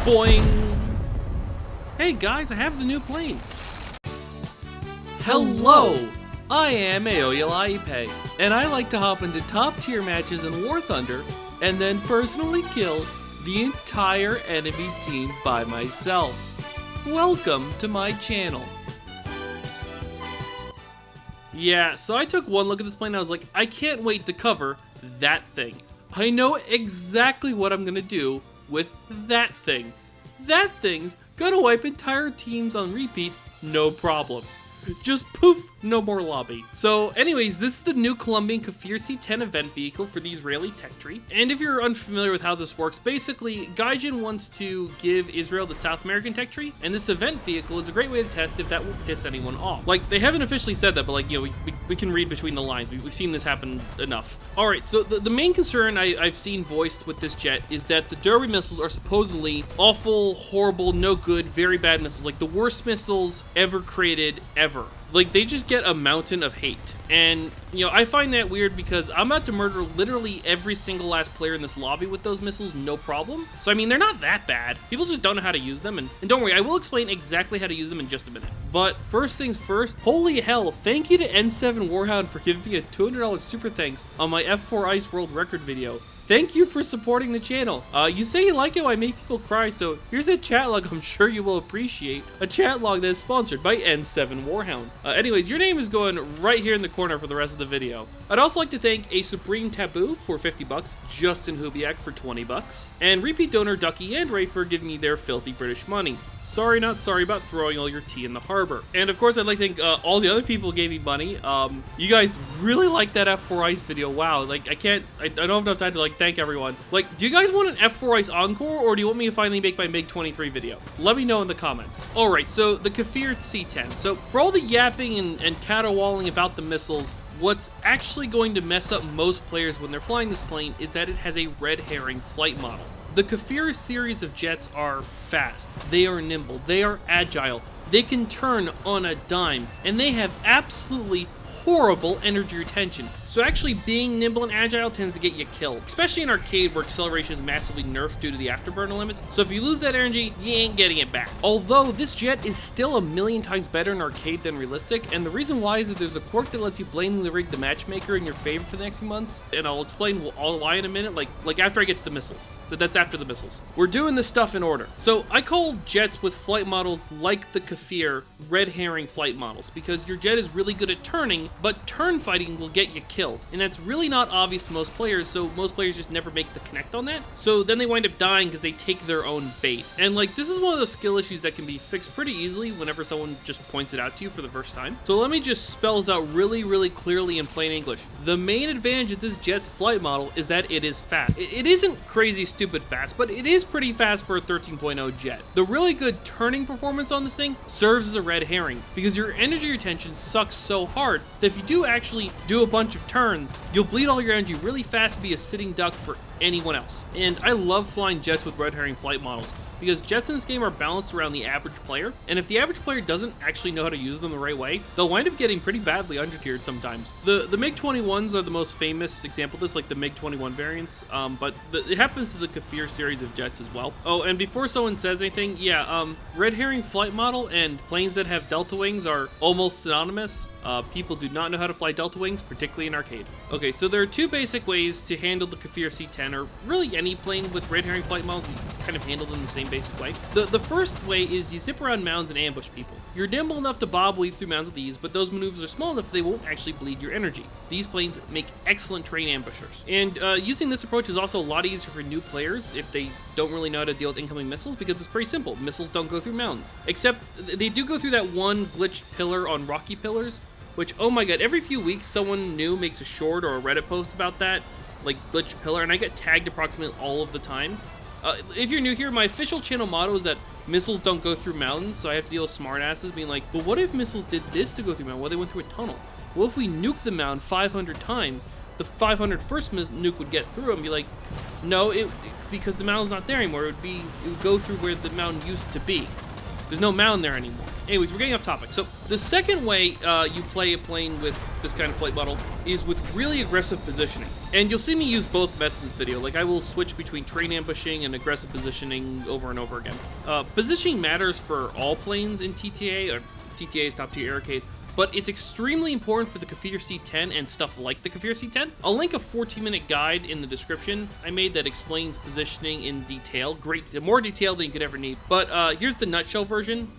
Boing! Hey guys, I have the new plane. Hello! I am Aoyalaipe, and I like to hop into top tier matches in War Thunder and then personally kill the entire enemy team by myself. Welcome to my channel. Yeah, so I took one look at this plane and I was like, I can't wait to cover that thing. I know exactly what I'm gonna do with that thing. That thing's gonna wipe entire teams on repeat, no problem. Just poof, no more lobby. So anyways, this is the new Colombian Kfir C.10 Event vehicle for the Israeli tech tree. And if you're unfamiliar with how this works, basically, Gaijin wants to give Israel the South American tech tree, and this event vehicle is a great way to test if that will piss anyone off. Like, they haven't officially said that, but like, you know, we can read between the lines. We've seen this happen enough. Alright, so the main concern I've seen voiced with this jet is that the Derby missiles are supposedly awful, horrible, no good, very bad missiles. Like, the worst missiles ever created, ever. Like, they just get a mountain of hate. And, you know, I find that weird because I'm about to murder literally every single last player in this lobby with those missiles, no problem. So, I mean, they're not that bad. People just don't know how to use them. And don't worry, I will explain exactly how to use them in just a minute. But first things first, holy hell, thank you to N7 Warhound for giving me a $200 super thanks on my F4 Ice World Record video. Thank you for supporting the channel. You say you like it when I make people cry, so here's a chat log I'm sure you will appreciate. A chat log that is sponsored by N7 Warhound. Anyways, your name is going right here in the corner for the rest of the video. I'd also like to thank a Supreme Taboo for 50 bucks, Justin Hubiak for 20 bucks, and repeat donor Ducky and Ray for giving me their filthy British money. Sorry, not sorry about throwing all your tea in the harbor. And of course, I'd like to thank all the other people who gave me money. You guys really liked that F4 Ice video. Wow, like I don't have enough time to like thank everyone. Like, do you guys want an F4 Ice encore, or do you want me to finally make my MiG-23 video? Let me know in the comments. Alright, so the Kfir C.10. So for all the yapping and caterwauling about the missiles, what's actually going to mess up most players when they're flying this plane is that it has a red herring flight model. The Kfir series of jets are fast, they are nimble, they are agile, they can turn on a dime, and they have absolutely horrible energy retention. So actually being nimble and agile tends to get you killed, especially in arcade where acceleration is massively nerfed due to the afterburner limits. So if you lose that energy, you ain't getting it back. Although this jet is still a million times better in arcade than realistic, and the reason why is that there's a quirk that lets you blatantly rig the Matchmaker in your favor for the next few months, and I'll explain why in a minute, like after I get to the missiles. That's after the missiles. We're doing this stuff in order. So I call jets with flight models like the Kfir red herring flight models, because your jet is really good at turning, but turn fighting will get you killed, and that's really not obvious to most players, so most players just never make the connect on that. So then they wind up dying because they take their own bait. And like, this is one of those skill issues that can be fixed pretty easily whenever someone just points it out to you for the first time. So let me just spell this out really clearly in plain English. The main advantage of this jet's flight model is that it is fast. It isn't crazy stupid fast, but it is pretty fast for a 13.0 jet. The really good turning performance on this thing serves as a red herring, because your energy retention sucks so hard that if you do actually do a bunch of turns, you'll bleed all your energy really fast to be a sitting duck for anyone else. And I love flying jets with red herring flight models, because jets in this game are balanced around the average player, and if the average player doesn't actually know how to use them the right way, they'll wind up getting pretty badly undertiered sometimes. The MiG-21s are the most famous example of this, like the MiG-21 variants, but it happens to the Kfir series of jets as well. Oh, and before someone says anything, yeah, red herring flight model and planes that have delta wings are almost synonymous. People do not know how to fly delta wings, particularly in arcade. Okay, so there are two basic ways to handle the Kfir C.10, or really any plane with red herring flight models. You kind of handle them in the same basic way. The first way is you zip around mounds and ambush people. You're nimble enough to bob weave through mounds with these, but those maneuvers are small enough that they won't actually bleed your energy. These planes make excellent terrain ambushers. And using this approach is also a lot easier for new players if they don't really know how to deal with incoming missiles, because it's pretty simple. Missiles don't go through mounds. Except they do go through that one glitched pillar on rocky pillars, which, oh my god, every few weeks someone new makes a short or a Reddit post about that, like glitched pillar, and I get tagged approximately all of the times. If you're new here, my official channel motto is that missiles don't go through mountains, so I have to deal with smartasses being like, but what if missiles did this to go through a mountain? Well, they went through a tunnel. Well, if we nuke the mountain 500 times, the 501st nuke would get through and be like, no, because the mountain's not there anymore. It would go through where the mountain used to be. There's no mountain there anymore. Anyways, we're getting off topic. So the second way you play a plane with this kind of flight model is with really aggressive positioning. And you'll see me use both methods in this video. Like, I will switch between train ambushing and aggressive positioning over and over again. Positioning matters for all planes in TTA, or TTA's top tier arcade, but it's extremely important for the Kfir C.10 and stuff like the Kfir C.10. I'll link a 14-minute guide in the description I made that explains positioning in detail. More detail than you could ever need. But here's the nutshell version,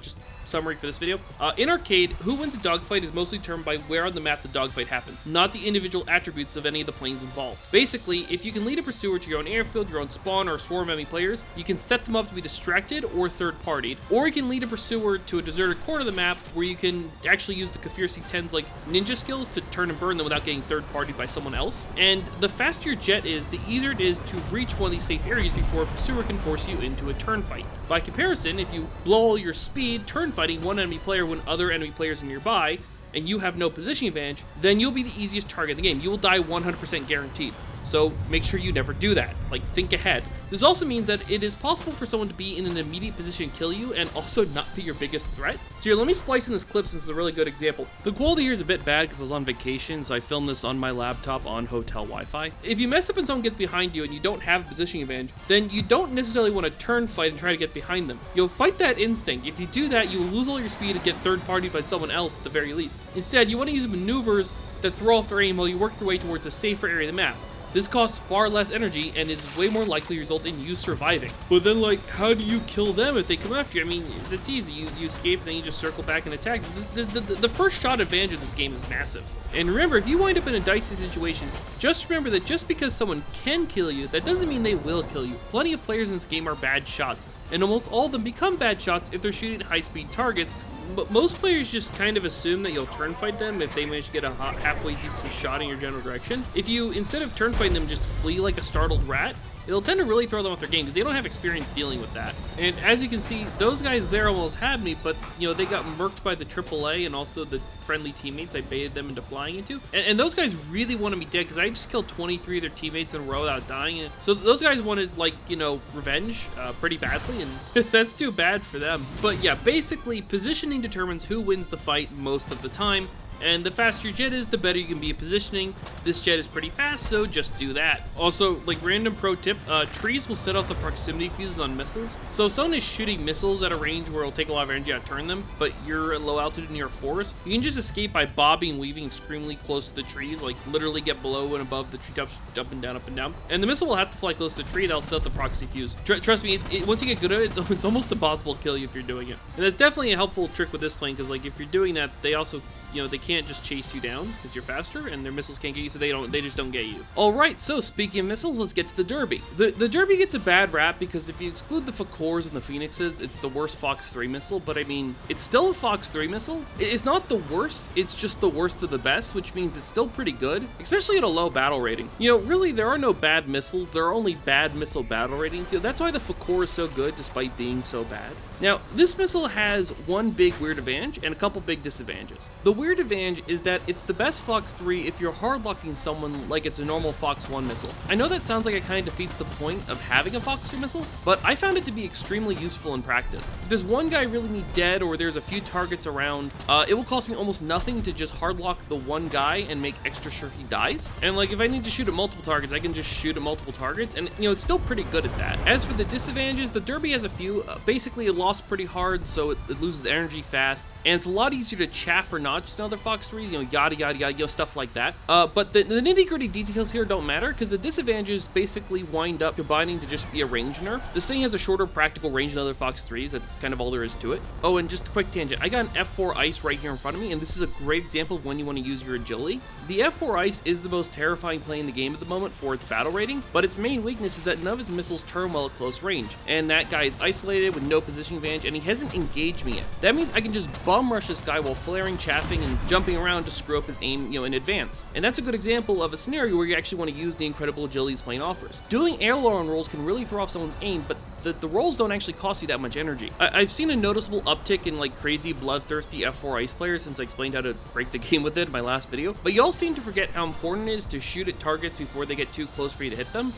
just summary for this video. In arcade, who wins a dogfight is mostly determined by where on the map the dogfight happens, not the individual attributes of any of the planes involved. Basically, if you can lead a pursuer to your own airfield, your own spawn, or a swarm of enemy players, you can set them up to be distracted or third-partied, or you can lead a pursuer to a deserted corner of the map where you can actually use the Kfir C.10's like ninja skills to turn and burn them without getting third-partied by someone else. And the faster your jet is, the easier it is to reach one of these safe areas before a pursuer can force you into a turn fight. By comparison, if you blow all your speed turn fighting one enemy player when other enemy players are nearby, and you have no positioning advantage, then you'll be the easiest target in the game. You will die 100% guaranteed. So make sure you never do that. Like, think ahead. This also means that it is possible for someone to be in an immediate position to kill you and also not be your biggest threat. So here, let me splice in this clip since it's a really good example. The quality here is a bit bad because I was on vacation, so I filmed this on my laptop on hotel Wi-Fi. If you mess up and someone gets behind you and you don't have a positioning advantage, then you don't necessarily want to turn fight and try to get behind them. You'll fight that instinct. If you do that, you will lose all your speed and get third-partied by someone else at the very least. Instead, you want to use maneuvers that throw off their aim while you work your way towards a safer area of the map. This costs far less energy and is way more likely to result in you surviving. But then, like, how do you kill them if they come after you? I mean, it's easy. You escape, then you just circle back and attack. The first shot advantage of this game is massive. And remember, if you wind up in a dicey situation, just remember that just because someone can kill you, that doesn't mean they will kill you. Plenty of players in this game are bad shots, and almost all of them become bad shots if they're shooting high-speed targets. But most players just kind of assume that you'll turn fight them if they manage to get a halfway decent shot in your general direction. If you, instead of turn fighting them, just flee like a startled rat, it'll tend to really throw them off their game because they don't have experience dealing with that. And as you can see, those guys there almost had me, but you know, they got murked by the AAA and also the friendly teammates I baited them into flying into. And those guys really wanted me dead because I just killed 23 of their teammates in a row without dying. And so those guys wanted, like, you know, revenge pretty badly, and that's too bad for them. But yeah, basically, positioning determines who wins the fight most of the time. And the faster your jet is, the better you can be at positioning. This jet is pretty fast, so just do that. Also, like, random pro tip, trees will set off the proximity fuses on missiles. So if someone is shooting missiles at a range where it'll take a lot of energy to turn them, but you're at low altitude near a forest, you can just escape by bobbing and weaving extremely close to the trees, like literally get below and above the treetops, up and down, up and down. And the missile will have to fly close to the tree, that'll set the proxy fuse. Trust me, once you get good at it, it's almost impossible to kill you if you're doing it. And that's definitely a helpful trick with this plane, because like if you're doing that, they also, you know, they can't just chase you down because you're faster, and their missiles can't get you, so they just don't get you. Alright, so speaking of missiles, let's get to the Derby. The Derby gets a bad rap because if you exclude the Fakors and the Phoenixes, it's the worst Fox 3 missile, but I mean, it's still a Fox 3 missile. It's not the worst, it's just the worst of the best, which means it's still pretty good, especially at a low battle rating. You know, really, there are no bad missiles, there are only bad missile battle ratings. You know, that's why the Fakor is so good despite being so bad. Now, this missile has one big weird advantage and a couple big disadvantages. The weird advantage is that it's the best Fox 3 if you're hard-locking someone like it's a normal Fox 1 missile. I know that sounds like it kind of defeats the point of having a Fox 3 missile, but I found it to be extremely useful in practice. If there's one guy really need dead or there's a few targets around, it will cost me almost nothing to just hard-lock the one guy and make extra sure he dies. And like, if I need to shoot at multiple targets, I can just shoot at multiple targets, and you know, it's still pretty good at that. As for the disadvantages, the Derby has a few. Basically, it lost pretty hard, so it loses energy fast, and it's a lot easier to chaff or notch than other Fox 3s, you know, yada yada yada, you know, stuff like that. But the nitty-gritty details here don't matter, because the disadvantages basically wind up combining to just be a range nerf. This thing has a shorter practical range than other Fox 3s, that's kind of all there is to it. Oh, and just a quick tangent, I got an F4 ice right here in front of me, and this is a great example of when you want to use your agility. The F4 ice is the most terrifying plane in the game at the moment for its battle rating, but its main weakness is that none of its missiles turn well at close range, and that guy is isolated with no positioning advantage, and he hasn't engaged me yet. That means I can just bum rush this guy while flaring, chaffing, and jumping around to screw up his aim, you know, in advance. And that's a good example of a scenario where you actually want to use the incredible agility this plane offers. Doing aileron rolls can really throw off someone's aim, but the rolls don't actually cost you that much energy. I've seen a noticeable uptick in like crazy bloodthirsty F4 ice players since I explained how to break the game with it in my last video, but y'all seem to forget how important it is to shoot at targets before they get too close for you to hit them,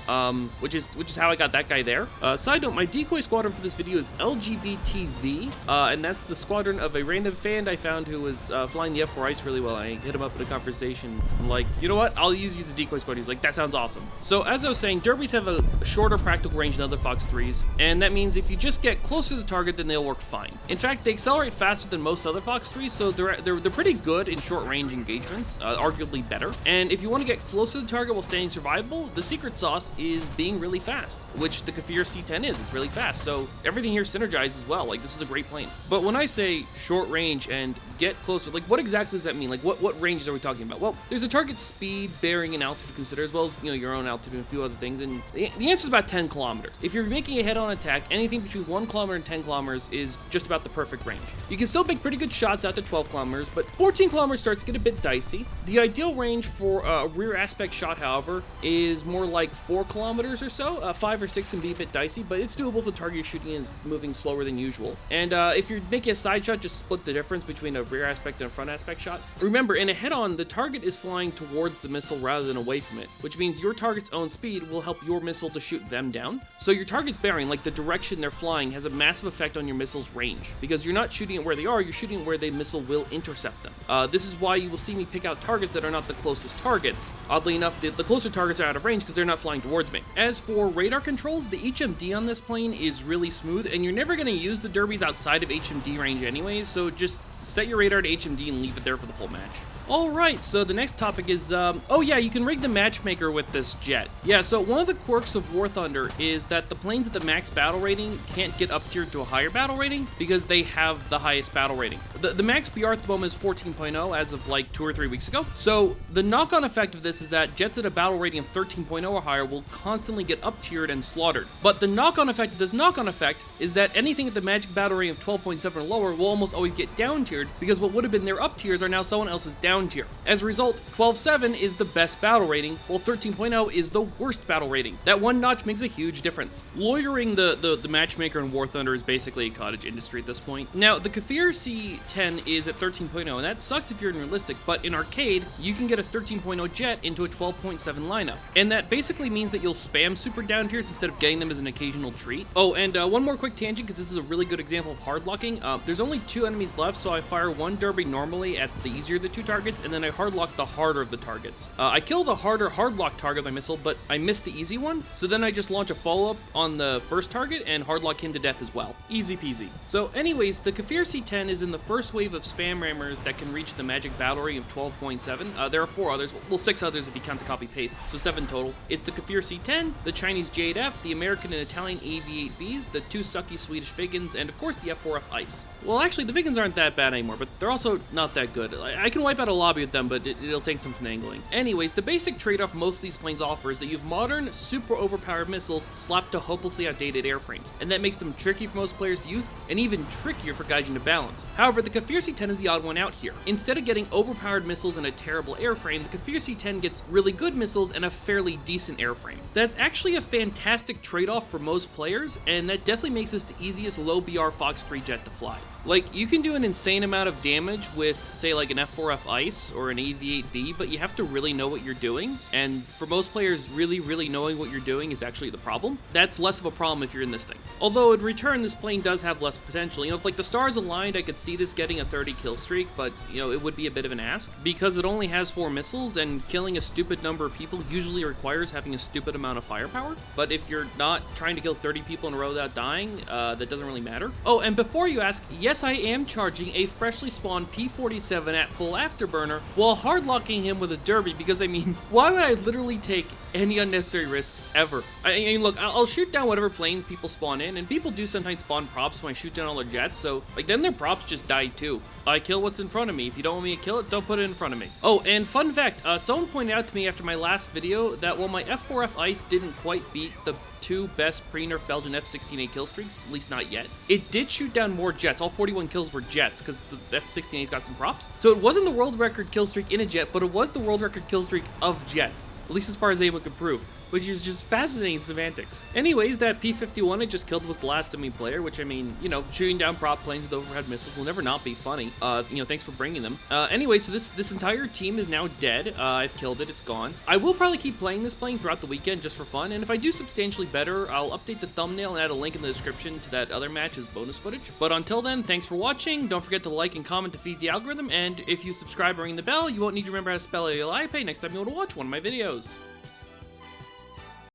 which is how I got that guy there. Side note, my decoy squadron for this video is LGBTV, and that's the squadron of a random fan I found who was flying the F4 ice really well. I hit him up in a conversation. I'm like, you know what? I'll use a decoy squad. He's like, that sounds awesome. So as I was saying, derbies have a shorter practical range than other Fox 3s, and that means if you just get closer to the target, then they'll work fine. In fact, they accelerate faster than most other Fox 3s, so they're pretty good in short range engagements, arguably better. And if you want to get closer to the target while staying survivable, the secret sauce is being really fast, which the Kfir C.10 is. It's really fast, so everything here synergizes well. Like, this is a great plane. But when I say short range and get closer, like, what exactly does that mean? Like, what ranges are we talking about? Well, there's a target speed, bearing, and altitude to consider, as well as, you know, your own altitude and a few other things, and the answer is about 10 kilometers. If you're making a head-on attack, anything between 1 kilometer and 10 kilometers is just about the perfect range. You can still make pretty good shots out to 12 kilometers, but 14 kilometers starts to get a bit dicey. The ideal range for a rear aspect shot, however, is more like 4 kilometers or so. 5 or 6 can be a bit dicey, but it's doable if the target you're shooting is moving slower than usual. And if you're making a side shot, just split the difference between a rear aspect and a front aspect shot. Remember, in a head-on, the target is flying towards the missile rather than away from it, which means your target's own speed will help your missile to shoot them down. So your target's bearing, like the direction they're flying, has a massive effect on your missile's range, because you're not shooting it where they are, you're shooting it where the missile will intercept them. This is why you will see me pick out targets that are not the closest targets. Oddly enough, the closer targets are out of range because they're not flying towards me. As for radar controls, the HMD on this plane is really smooth, and you're never going to use the derbies outside of HMD range anyways, so just set your radar to HMD and leave it there for the whole match. Alright, so the next topic is, oh yeah, you can rig the Matchmaker with this jet. Yeah, so one of the quirks of War Thunder is that the planes at the max battle rating can't get up tiered to a higher battle rating because they have the highest battle rating. The max BR at the moment is 14.0 as of like 2 or 3 weeks ago. So the knock-on effect of this is that jets at a battle rating of 13.0 or higher will constantly get up tiered and slaughtered. But the knock-on effect of this knock-on effect is that anything at the magic battle rating of 12.7 or lower will almost always get down tiered because what would have been their up tiers are now someone else's down tier. As a result, 12.7 is the best battle rating, while 13.0 is the worst battle rating. That one notch makes a huge difference. Lawyering the Matchmaker in War Thunder is basically a cottage industry at this point. Now, the Kfir C.10 is at 13.0, and that sucks if you're in realistic, but in arcade, you can get a 13.0 jet into a 12.7 lineup. And that basically means that you'll spam super down tiers instead of getting them as an occasional treat. Oh, and one more quick tangent, because this is a really good example of hard locking. There's only 2 enemies left, so I fire one derby normally at the easier of the 2 targets, and then I hard lock the harder of the targets. I kill the harder hard lock target with my missile, but I missed the easy one, so then I just launch a follow-up on the first target and hard lock him to death as well. Easy peasy. So anyways, the Kfir C.10 is in the first wave of spam rammers that can reach the magic battle rating of 12.7. There are 4 others, well 6 others if you count the copy paste, so 7 total. It's the Kfir C.10, the Chinese J8F, the American and Italian AV8Bs, the 2 sucky Swedish Viggens, and of course the F4F Ice. Well, actually the Viggens aren't that bad anymore, but they're also not that good. I can wipe out a lobby with them, but it'll take some finagling. Anyways, the basic trade-off most of these planes offer is that you have modern, super overpowered missiles slapped to hopelessly outdated airframes, and that makes them tricky for most players to use, and even trickier for gauging to balance. However, the Kfir C.10 is the odd one out here. Instead of getting overpowered missiles and a terrible airframe, the Kfir C.10 gets really good missiles and a fairly decent airframe. That's actually a fantastic trade-off for most players, and that definitely makes this the easiest low BR Fox 3 jet to fly. Like, you can do an insane amount of damage with, say, like an F4F Ice or an AV8B, but you have to really know what you're doing, and for most players, really knowing what you're doing is actually the problem. That's less of a problem if you're in this thing. Although, in return, this plane does have less potential. You know, if, like, the stars aligned, I could see this getting a 30 kill streak, but, you know, it would be a bit of an ask, because it only has 4 missiles, and killing a stupid number of people usually requires having a stupid amount of firepower. But if you're not trying to kill 30 people in a row without dying, that doesn't really matter. Oh, and before you ask, yes, I am charging a freshly spawned P-47 at full afterburner while hardlocking him with a derby, because I mean, why would I literally take any unnecessary risks ever? I mean, look, I'll shoot down whatever planes people spawn in, and people do sometimes spawn props when I shoot down all their jets, so like then their props just die too. I kill what's in front of me. If you don't want me to kill it, don't put it in front of me. Oh, and fun fact, someone pointed out to me after my last video that while my F4F Ice didn't quite beat the two best pre-nerf Belgian F-16A kill streaks, at least not yet. It did shoot down more jets. All 41 kills were jets because the F-16A's got some props. So it wasn't the world record kill streak in a jet, but it was the world record kill streak of jets, at least as far as anyone could prove, which is just fascinating semantics. Anyways, that P-51 I just killed was the last enemy player, which, I mean, you know, shooting down prop planes with overhead missiles will never not be funny. You know, thanks for bringing them. Anyway, so this entire team is now dead. I've killed it, it's gone. I will probably keep playing this plane throughout the weekend just for fun, and if I do substantially better, I'll update the thumbnail and add a link in the description to that other match as bonus footage. But until then, thanks for watching. Don't forget to like and comment to feed the algorithm, and if you subscribe or ring the bell, you won't need to remember how to spell Calliope next time you want to watch one of my videos.